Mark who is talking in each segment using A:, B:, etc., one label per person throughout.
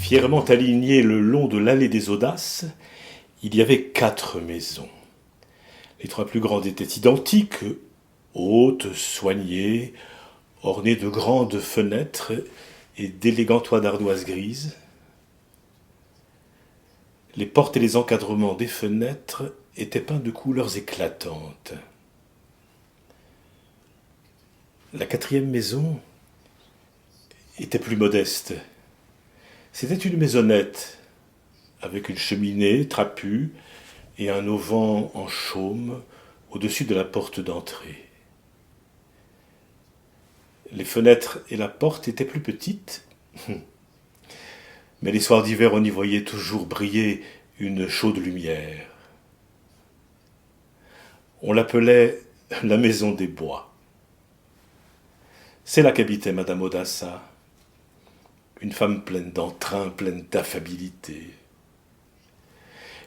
A: Fièrement alignées le long de l'allée des Audaces, il y avait 4 maisons. Les 3 plus grandes étaient identiques, hautes, soignées, ornées de grandes fenêtres et d'élégants toits d'ardoise grise. Les portes et les encadrements des fenêtres étaient peints de couleurs éclatantes. La 4e maison était plus modeste. C'était une maisonnette, avec une cheminée trapue et un auvent en chaume au-dessus de la porte d'entrée. Les fenêtres et la porte étaient plus petites, mais les soirs d'hiver on y voyait toujours briller une chaude lumière. On l'appelait la maison des bois. C'est là qu'habitait Madame Odassa, une femme pleine d'entrain, pleine d'affabilité.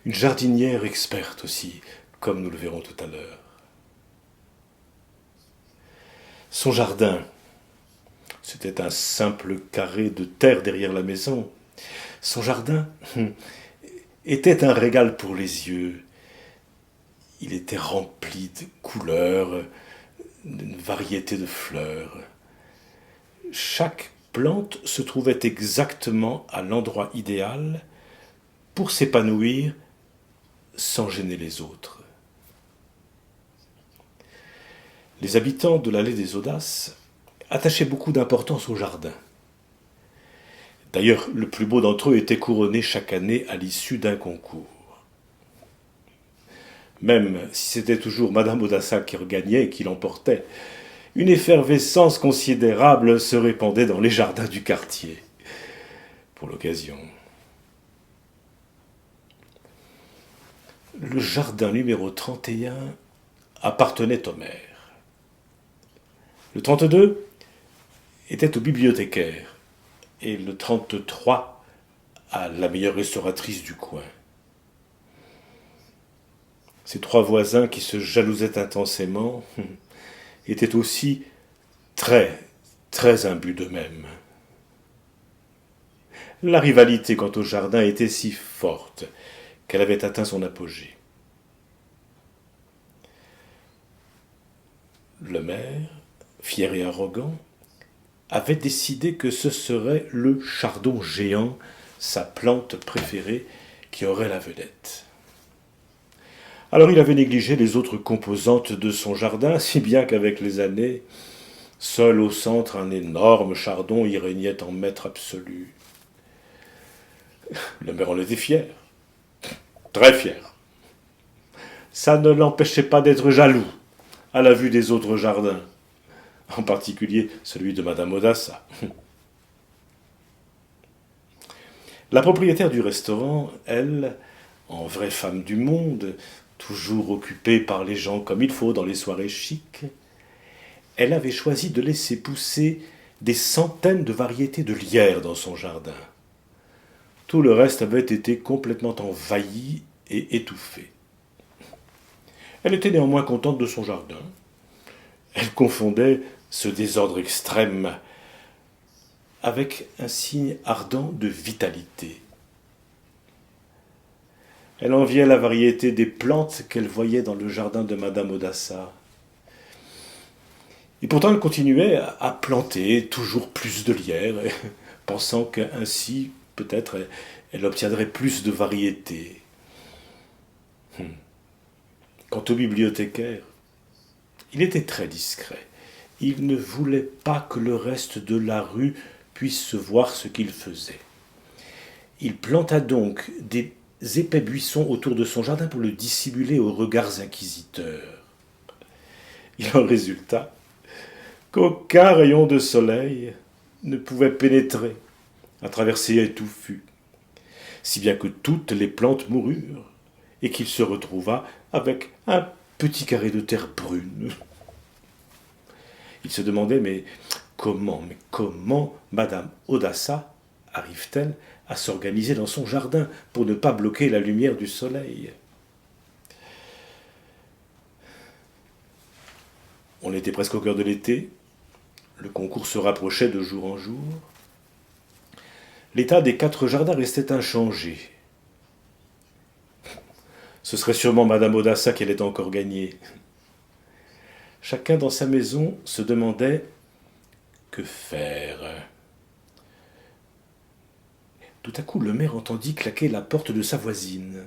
A: Une jardinière experte aussi, comme nous le verrons tout à l'heure. Son jardin, c'était un simple carré de terre derrière la maison. Son jardin était un régal pour les yeux. Il était rempli de couleurs, d'une variété de fleurs. Chaque plante se trouvait exactement à l'endroit idéal pour s'épanouir sans gêner les autres. Les habitants de l'allée des Audaces attachaient beaucoup d'importance au jardin. D'ailleurs, le plus beau d'entre eux était couronné chaque année à l'issue d'un concours. Même si c'était toujours Madame Odassa qui regagnait et qui l'emportait, une effervescence considérable se répandait dans les jardins du quartier, pour l'occasion. Le jardin numéro 31 appartenait au maire. Le 32 était au bibliothécaire et le 33 à la meilleure restauratrice du coin. Ces 3 voisins qui se jalousaient intensément étaient aussi très, très imbus d'eux-mêmes. La rivalité quant au jardin était si forte qu'elle avait atteint son apogée. Le maire, fier et arrogant, avait décidé que ce serait le chardon géant, sa plante préférée, qui aurait la vedette. Alors il avait négligé les autres composantes de son jardin, si bien qu'avec les années, seul au centre un énorme chardon y régnait en maître absolu. Le maire en était fier, très fier. Ça ne l'empêchait pas d'être jaloux à la vue des autres jardins, en particulier celui de Madame Odassa. La propriétaire du restaurant, elle, en vraie femme du monde, toujours occupée par les gens comme il faut dans les soirées chics, elle avait choisi de laisser pousser des centaines de variétés de lierre dans son jardin. Tout le reste avait été complètement envahi et étouffé. Elle était néanmoins contente de son jardin. Elle confondait ce désordre extrême avec un signe ardent de vitalité. Elle enviait la variété des plantes qu'elle voyait dans le jardin de Madame Odassa. Et pourtant elle continuait à planter toujours plus de lierre, pensant qu'ainsi, peut-être, elle obtiendrait plus de variétés. Quant au bibliothécaire, il était très discret. Il ne voulait pas que le reste de la rue puisse voir ce qu'il faisait. Il planta donc des épais buissons autour de son jardin pour le dissimuler aux regards inquisiteurs. Il en résulta qu'aucun rayon de soleil ne pouvait pénétrer à travers ces haies touffues, si bien que toutes les plantes moururent et qu'il se retrouva avec un petit carré de terre brune. Il se demandait mais comment Madame Odassa arrive-t-elle à s'organiser dans son jardin pour ne pas bloquer la lumière du soleil? On était presque au cœur de l'été, le concours se rapprochait de jour en jour. L'état des 4 jardins restait inchangé. Ce serait sûrement Madame Odassa qui allait encore gagner. Chacun dans sa maison se demandait que faire. Tout à coup, le maire entendit claquer la porte de sa voisine.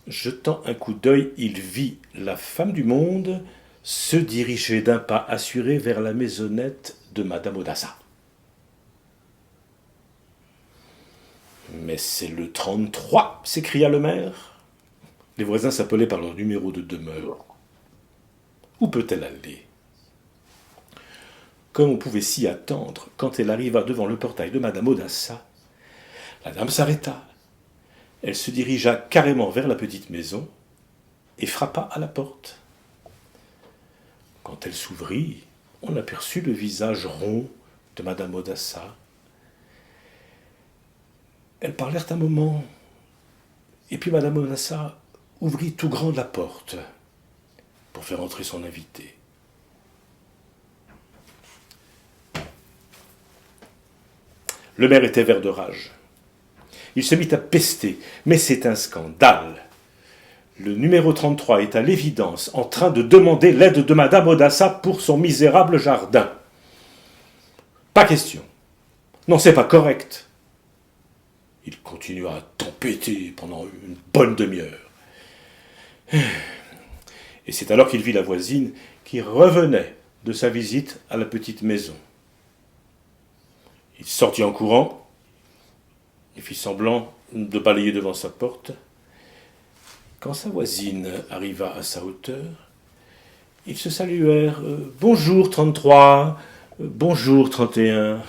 A: Jetant un coup d'œil, il vit la femme du monde se diriger d'un pas assuré vers la maisonnette de Madame Odassa. « Mais c'est le 33 » s'écria le maire. Les voisins s'appelaient par leur numéro de demeure. Où peut-elle aller? Comme on pouvait s'y attendre, quand elle arriva devant le portail de Madame Odassa, la dame s'arrêta. Elle se dirigea carrément vers la petite maison et frappa à la porte. Quand elle s'ouvrit, on aperçut le visage rond de Madame Odassa. Elles parlèrent un moment, et puis Madame Odassa ouvrit tout grande la porte pour faire entrer son invité. Le maire était vert de rage. Il se mit à pester, mais c'est un scandale. Le numéro 33 est à l'évidence en train de demander l'aide de Madame Odassa pour son misérable jardin. Pas question. Non, c'est pas correct. Il continua à tempêter pendant une bonne demi-heure. Et c'est alors qu'il vit la voisine qui revenait de sa visite à la petite maison. Il sortit en courant, il fit semblant de balayer devant sa porte. Quand sa voisine arriva à sa hauteur, ils se saluèrent. « Bonjour 33, bonjour 31. »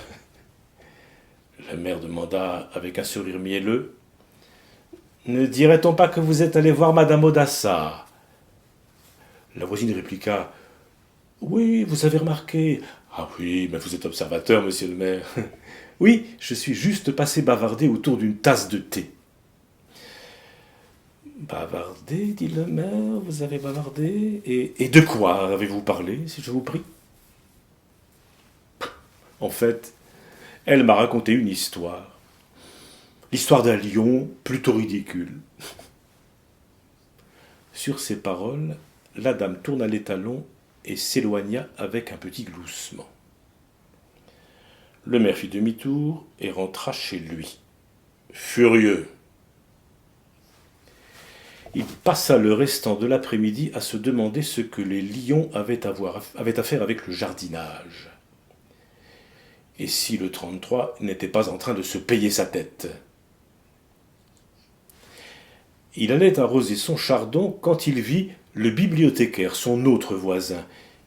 A: La mère demanda avec un sourire mielleux. « Ne dirait-on pas que vous êtes allé voir Madame Odassa ?» La voisine répliqua. « Oui, vous avez remarqué. »« Ah oui, mais vous êtes observateur, monsieur le maire. »« Oui, je suis juste passé bavarder autour d'une tasse de thé. »« Bavarder, dit le maire, vous avez bavardé. Et de quoi avez-vous parlé, si je vous prie ?» En fait, elle m'a raconté une histoire. L'histoire d'un lion plutôt ridicule. Sur ces paroles, la dame tourna les talons et s'éloigna avec un petit gloussement. Le maire fit demi-tour et rentra chez lui, furieux. Il passa le restant de l'après-midi à se demander ce que les lions avaient à faire avec le jardinage. Et si le 33 n'était pas en train de se payer sa tête. Il allait arroser son chardon quand il vit le bibliothécaire, son autre voisin,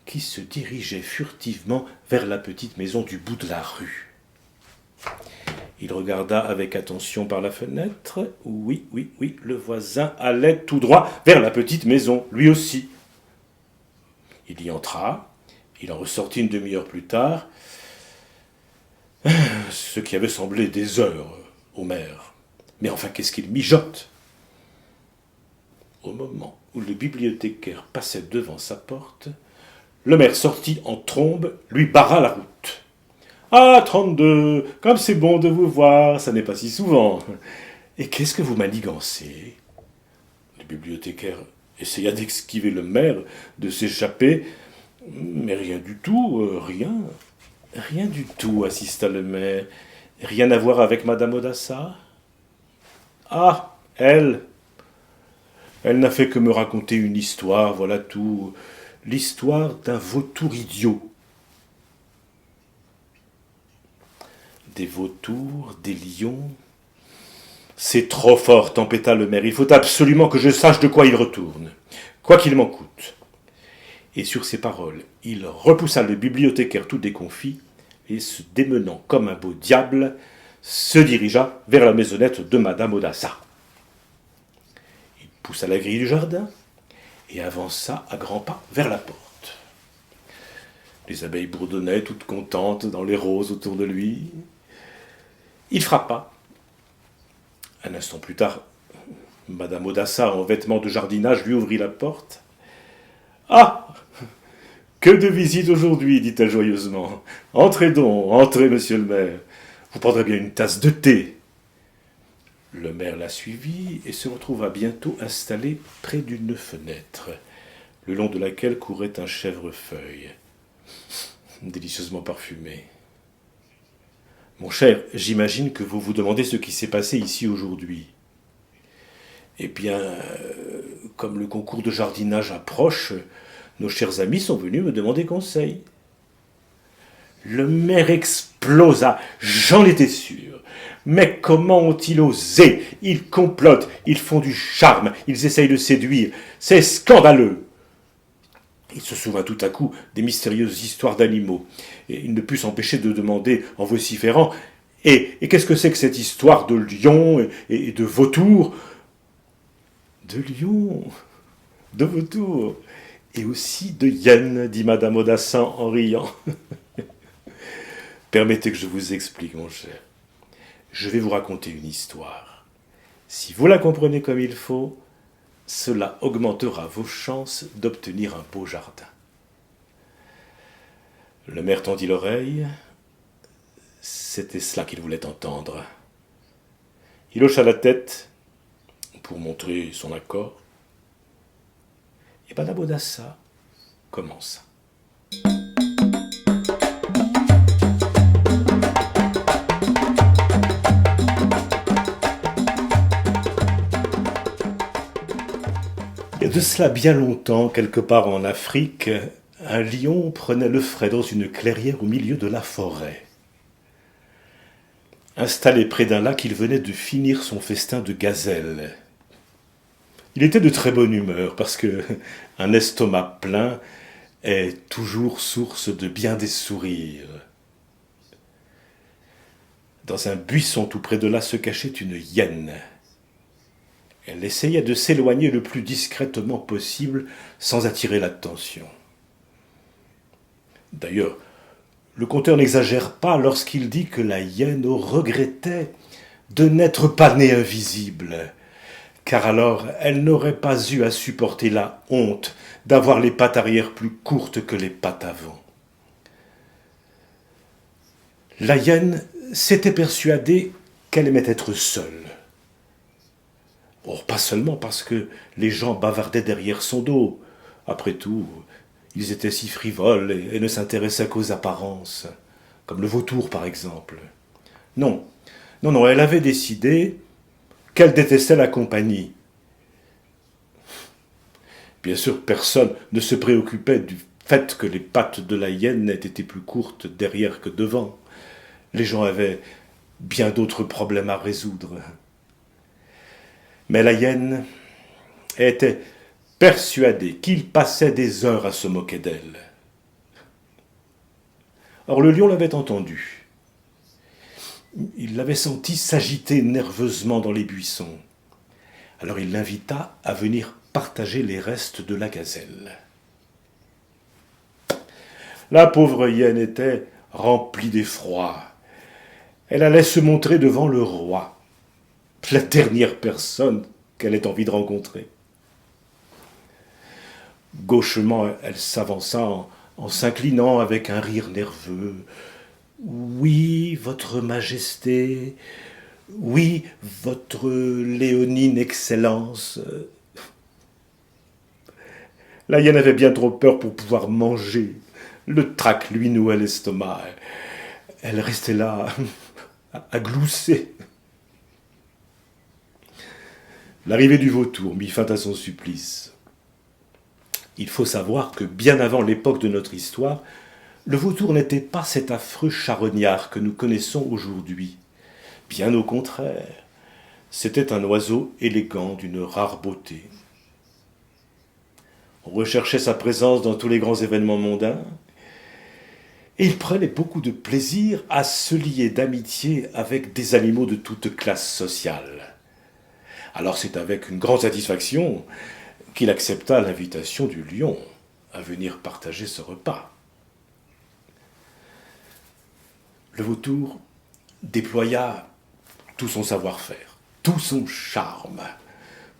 A: qui se dirigeait furtivement vers la petite maison du bout de la rue. Il regarda avec attention par la fenêtre. Oui, le voisin allait tout droit vers la petite maison, lui aussi. Il y entra, il en ressortit une demi-heure plus tard, ce qui avait semblé des heures au maire. Mais enfin, qu'est-ce qu'il mijote? Au moment où le bibliothécaire passait devant sa porte, le maire sortit en trombe, lui barra la route. « Ah, 32, comme c'est bon de vous voir, ça n'est pas si souvent. Et qu'est-ce que vous manigancez ?» Le bibliothécaire essaya d'esquiver le maire, de s'échapper, mais rien du tout, rien. Rien du tout, insista le maire. Rien à voir avec Madame Odassa? Ah, elle n'a fait que me raconter une histoire, voilà tout. L'histoire d'un vautour idiot. Des vautours, des lions. C'est trop fort, tempêta le maire. Il faut absolument que je sache de quoi il retourne, quoi qu'il m'en coûte. Et sur ces paroles, il repoussa le bibliothécaire tout déconfit et, se démenant comme un beau diable, se dirigea vers la maisonnette de Madame Odassa. Il poussa la grille du jardin et avança à grands pas vers la porte. Les abeilles bourdonnaient toutes contentes dans les roses autour de lui. Il frappa. Un instant plus tard, Madame Odassa, en vêtements de jardinage, lui ouvrit la porte. « Ah, Que de visites aujourd'hui, dit-elle joyeusement. Entrez donc, entrez, monsieur le maire. Vous prendrez bien une tasse de thé. Le maire la suivit et se retrouva bientôt installé près d'une fenêtre, le long de laquelle courait un chèvrefeuille, délicieusement parfumé. Mon cher, j'imagine que vous vous demandez ce qui s'est passé ici aujourd'hui. Eh bien, comme le concours de jardinage approche, nos chers amis sont venus me demander conseil. Le maire explosa, j'en étais sûr. Mais comment ont-ils osé? Ils complotent, ils font du charme, ils essayent de séduire. C'est scandaleux. Il se souvint tout à coup des mystérieuses histoires d'animaux. Et il ne put s'empêcher de demander en vociférant « Et qu'est-ce que c'est que cette histoire de lion et de vautour ?»« De lion, de vautour, et aussi de hyène, dit madame Audassin en riant. Permettez que je vous explique, mon cher. Je vais vous raconter une histoire. Si vous la comprenez comme il faut, cela augmentera vos chances d'obtenir un beau jardin. » Le maire tendit l'oreille. C'était cela qu'il voulait entendre. Il hocha la tête pour montrer son accord. Et madame Audassin commença. Il y a de cela bien longtemps, quelque part en Afrique, un lion prenait le frais dans une clairière au milieu de la forêt. Installé près d'un lac, il venait de finir son festin de gazelles. Il était de très bonne humeur, parce que un estomac plein est toujours source de bien des sourires. Dans un buisson tout près de là se cachait une hyène. Elle essayait de s'éloigner le plus discrètement possible sans attirer l'attention. D'ailleurs, le conteur n'exagère pas lorsqu'il dit que la hyène regrettait de n'être pas née invisible, car alors elle n'aurait pas eu à supporter la honte d'avoir les pattes arrière plus courtes que les pattes avant. La hyène s'était persuadée qu'elle aimait être seule. Or, pas seulement parce que les gens bavardaient derrière son dos. Après tout, ils étaient si frivoles et ne s'intéressaient qu'aux apparences, comme le vautour par exemple. Non, elle avait décidé qu'elle détestait la compagnie. Bien sûr, personne ne se préoccupait du fait que les pattes de la hyène aient été plus courtes derrière que devant. Les gens avaient bien d'autres problèmes à résoudre. Mais la hyène était persuadée qu'il passait des heures à se moquer d'elle. Or le lion l'avait entendu. Il l'avait senti s'agiter nerveusement dans les buissons. Alors il l'invita à venir partager les restes de la gazelle. La pauvre hyène était remplie d'effroi. Elle allait se montrer devant le roi, la dernière personne qu'elle ait envie de rencontrer. Gauchement, elle s'avança en s'inclinant avec un rire nerveux. « Oui, votre majesté, oui, votre léonine excellence. » La hyène avait bien trop peur pour pouvoir manger. Le trac lui nouait l'estomac. Elle restait là, à glousser. L'arrivée du vautour mit fin à son supplice. Il faut savoir que bien avant l'époque de notre histoire, le vautour n'était pas cet affreux charognard que nous connaissons aujourd'hui. Bien au contraire, c'était un oiseau élégant d'une rare beauté. On recherchait sa présence dans tous les grands événements mondains, et il prenait beaucoup de plaisir à se lier d'amitié avec des animaux de toute classe sociale. Alors c'est avec une grande satisfaction qu'il accepta l'invitation du lion à venir partager ce repas. Le vautour déploya tout son savoir-faire, tout son charme,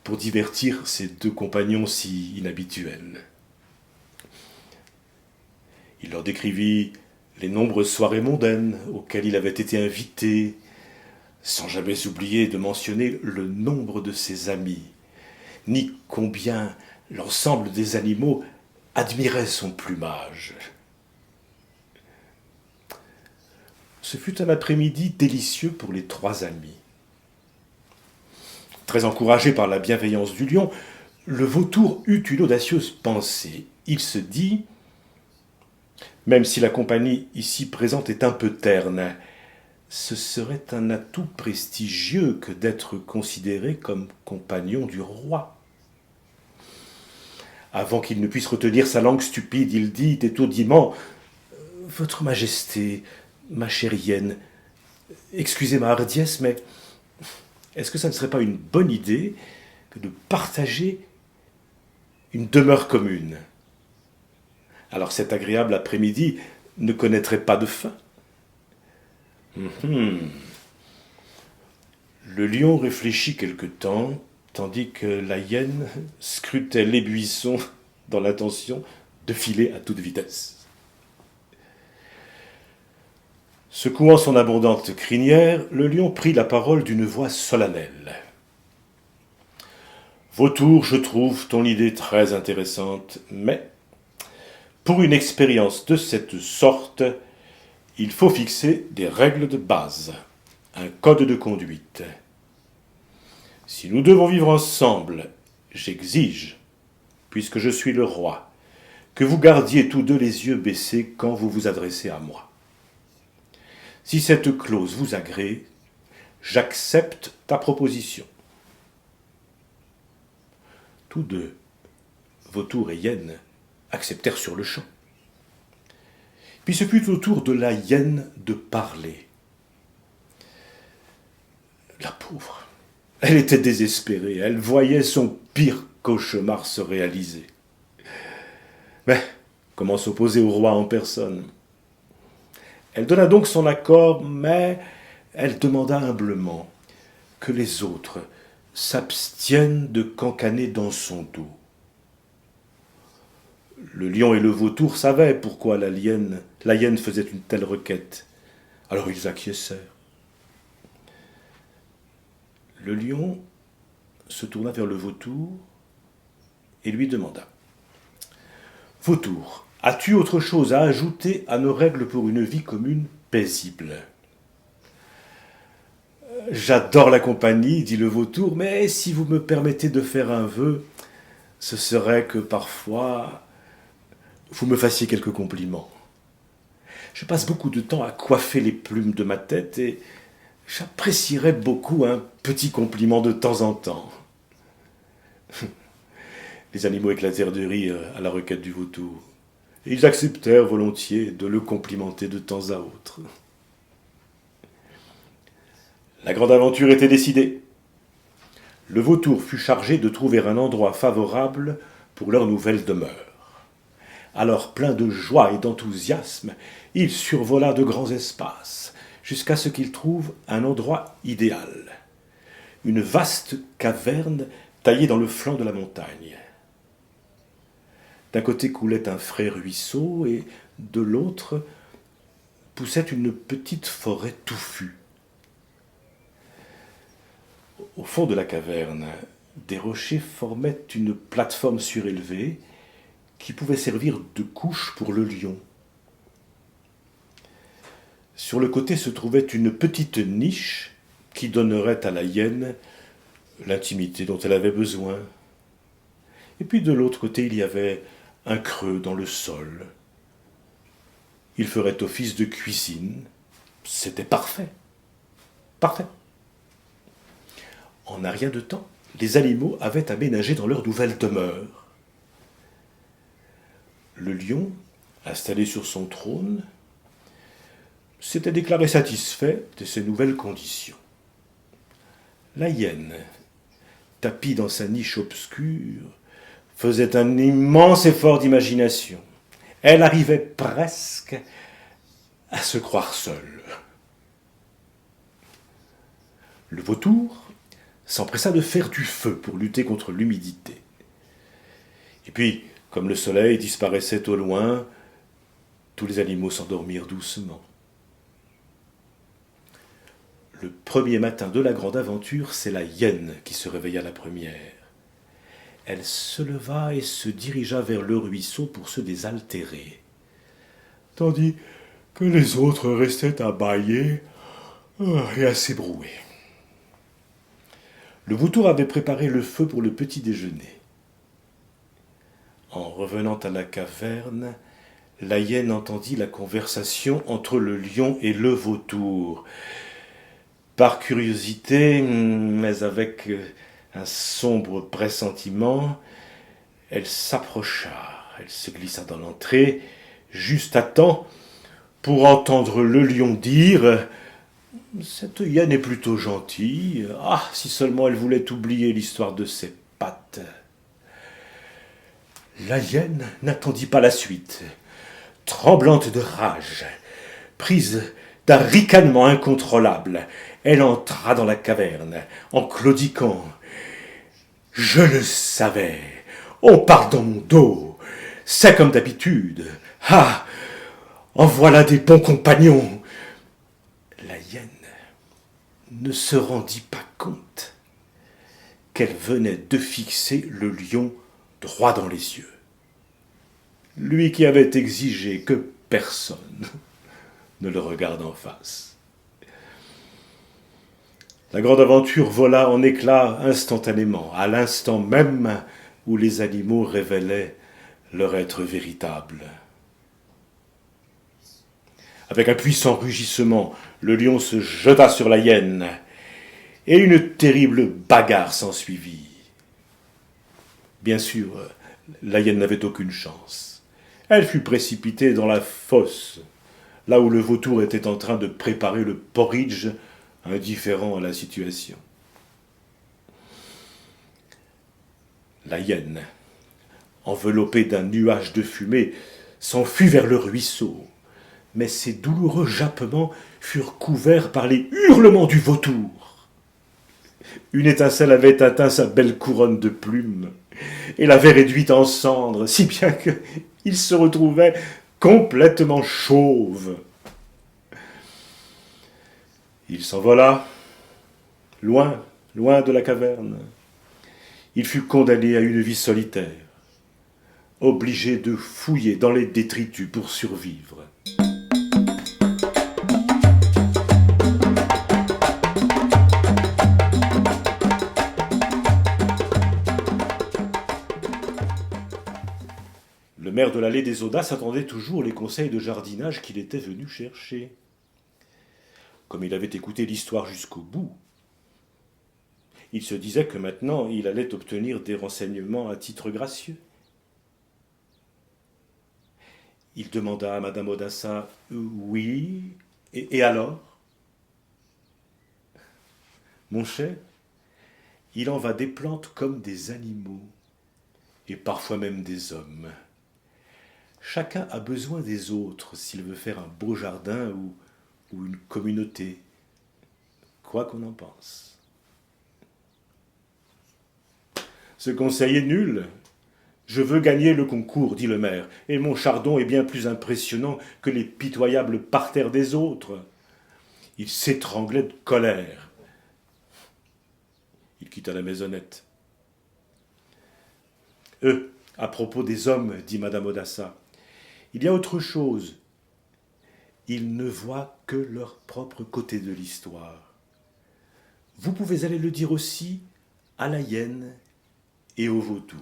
A: pour divertir ses deux compagnons si inhabituels. Il leur décrivit les nombreuses soirées mondaines auxquelles il avait été invité, sans jamais oublier de mentionner le nombre de ses amis, ni combien l'ensemble des animaux admirait son plumage. Ce fut un après-midi délicieux pour les trois amis. Très encouragé par la bienveillance du lion, le vautour eut une audacieuse pensée. Il se dit « Même si la compagnie ici présente est un peu terne, ce serait un atout prestigieux que d'être considéré comme compagnon du roi. » Avant qu'il ne puisse retenir sa langue stupide, il dit étourdiment « Votre Majesté, ma chère hyène, excusez ma hardiesse, mais est-ce que ça ne serait pas une bonne idée que de partager une demeure commune? Alors cet agréable après-midi ne connaîtrait pas de fin. » Le lion réfléchit quelque temps, tandis que la hyène scrutait les buissons dans l'intention de filer à toute vitesse. Secouant son abondante crinière, le lion prit la parole d'une voix solennelle. « Vautour, je trouve ton idée très intéressante, mais pour une expérience de cette sorte, il faut fixer des règles de base, un code de conduite. Si nous devons vivre ensemble, j'exige, puisque je suis le roi, que vous gardiez tous deux les yeux baissés quand vous vous adressez à moi. Si cette clause vous agrée, j'accepte ta proposition. » Tous deux, vautour et hyène, acceptèrent sur le champ. Puis ce fut au tour de la hyène de parler. La pauvre, elle était désespérée, elle voyait son pire cauchemar se réaliser. Mais comment s'opposer au roi en personne? Elle donna donc son accord, mais elle demanda humblement que les autres s'abstiennent de cancaner dans son dos. Le lion et le vautour savaient pourquoi la hyène faisait une telle requête. Alors ils acquiescèrent. Le lion se tourna vers le vautour et lui demanda « Vautour, as-tu autre chose à ajouter à nos règles pour une vie commune paisible ?» « J'adore la compagnie, dit le vautour, mais si vous me permettez de faire un vœu, ce serait que parfois vous me fassiez quelques compliments. Je passe beaucoup de temps à coiffer les plumes de ma tête et j'apprécierais beaucoup un petit compliment de temps en temps. » Les animaux éclatèrent de rire à la requête du vautour, et ils acceptèrent volontiers de le complimenter de temps à autre. La grande aventure était décidée. Le vautour fut chargé de trouver un endroit favorable pour leur nouvelle demeure. Alors, plein de joie et d'enthousiasme, il survola de grands espaces, jusqu'à ce qu'il trouve un endroit idéal. Une vaste caverne taillée dans le flanc de la montagne. D'un côté coulait un frais ruisseau et de l'autre poussait une petite forêt touffue. Au fond de la caverne, des rochers formaient une plateforme surélevée qui pouvait servir de couche pour le lion. Sur le côté se trouvait une petite niche qui donnerait à la hyène l'intimité dont elle avait besoin. Et puis de l'autre côté, il y avait un creux dans le sol. Il ferait office de cuisine. C'était parfait. Parfait. En un rien de temps, les animaux avaient aménagé dans leur nouvelle demeure. Le lion, installé sur son trône, s'était déclaré satisfait de ces nouvelles conditions. La hyène, tapie dans sa niche obscure, faisait un immense effort d'imagination. Elle arrivait presque à se croire seule. Le vautour s'empressa de faire du feu pour lutter contre l'humidité. Et puis, comme le soleil disparaissait au loin, Tous les animaux s'endormirent doucement. Le premier matin de la grande aventure, c'est la hyène qui se réveilla la première. Elle se leva et se dirigea vers le ruisseau pour se désaltérer, tandis que les autres restaient à bâiller et à s'ébrouer. Le vautour avait préparé le feu pour le petit déjeuner. En revenant à la caverne, la hyène entendit la conversation entre le lion et le vautour. Par curiosité, mais avec un sombre pressentiment, elle s'approcha, elle se glissa dans l'entrée, juste à temps pour entendre le lion dire « Cette hyène est plutôt gentille. Ah, si seulement elle voulait oublier l'histoire de ses pattes. » La hyène n'attendit pas la suite. Tremblante de rage, prise d'un ricanement incontrôlable, elle entra dans la caverne en claudiquant. « Je le savais. On part dans mon dos. C'est comme d'habitude. Ah, en voilà des bons compagnons. » La hyène ne se rendit pas compte qu'elle venait de fixer le lion droit dans les yeux. Lui qui avait exigé que personne ne le regarde en face. La grande aventure vola en éclats instantanément, à l'instant même où les animaux révélaient leur être véritable. Avec un puissant rugissement, le lion se jeta sur la hyène, et une terrible bagarre s'ensuivit. Bien sûr, la hyène n'avait aucune chance. Elle fut précipitée dans la fosse, là où le vautour était en train de préparer le porridge, indifférent à la situation. La hyène, enveloppée d'un nuage de fumée, s'enfuit vers le ruisseau, mais ses douloureux jappements furent couverts par les hurlements du vautour. Une étincelle avait atteint sa belle couronne de plumes et l'avait réduite en cendres, si bien qu'il se retrouvait complètement chauve. Il s'envola, loin, loin de la caverne. Il fut condamné à une vie solitaire, obligé de fouiller dans les détritus pour survivre. Le maire de l'allée des Audaces attendait toujours les conseils de jardinage qu'il était venu chercher. Comme il avait écouté l'histoire jusqu'au bout, il se disait que maintenant il allait obtenir des renseignements à titre gracieux. Il demanda à Madame Odassa « Oui, et alors ?» Mon cher, il en va des plantes comme des animaux, et parfois même des hommes. Chacun a besoin des autres s'il veut faire un beau jardin ou une communauté, quoi qu'on en pense. Ce conseil est nul. Je veux gagner le concours, dit le maire, et mon chardon est bien plus impressionnant que les pitoyables parterres des autres. Il s'étranglait de colère. Il quitta la maisonnette. À propos des hommes, dit Madame Odassa, il y a autre chose. Ils ne voient que leur propre côté de l'histoire. Vous pouvez aller le dire aussi à la hyène et au vautour.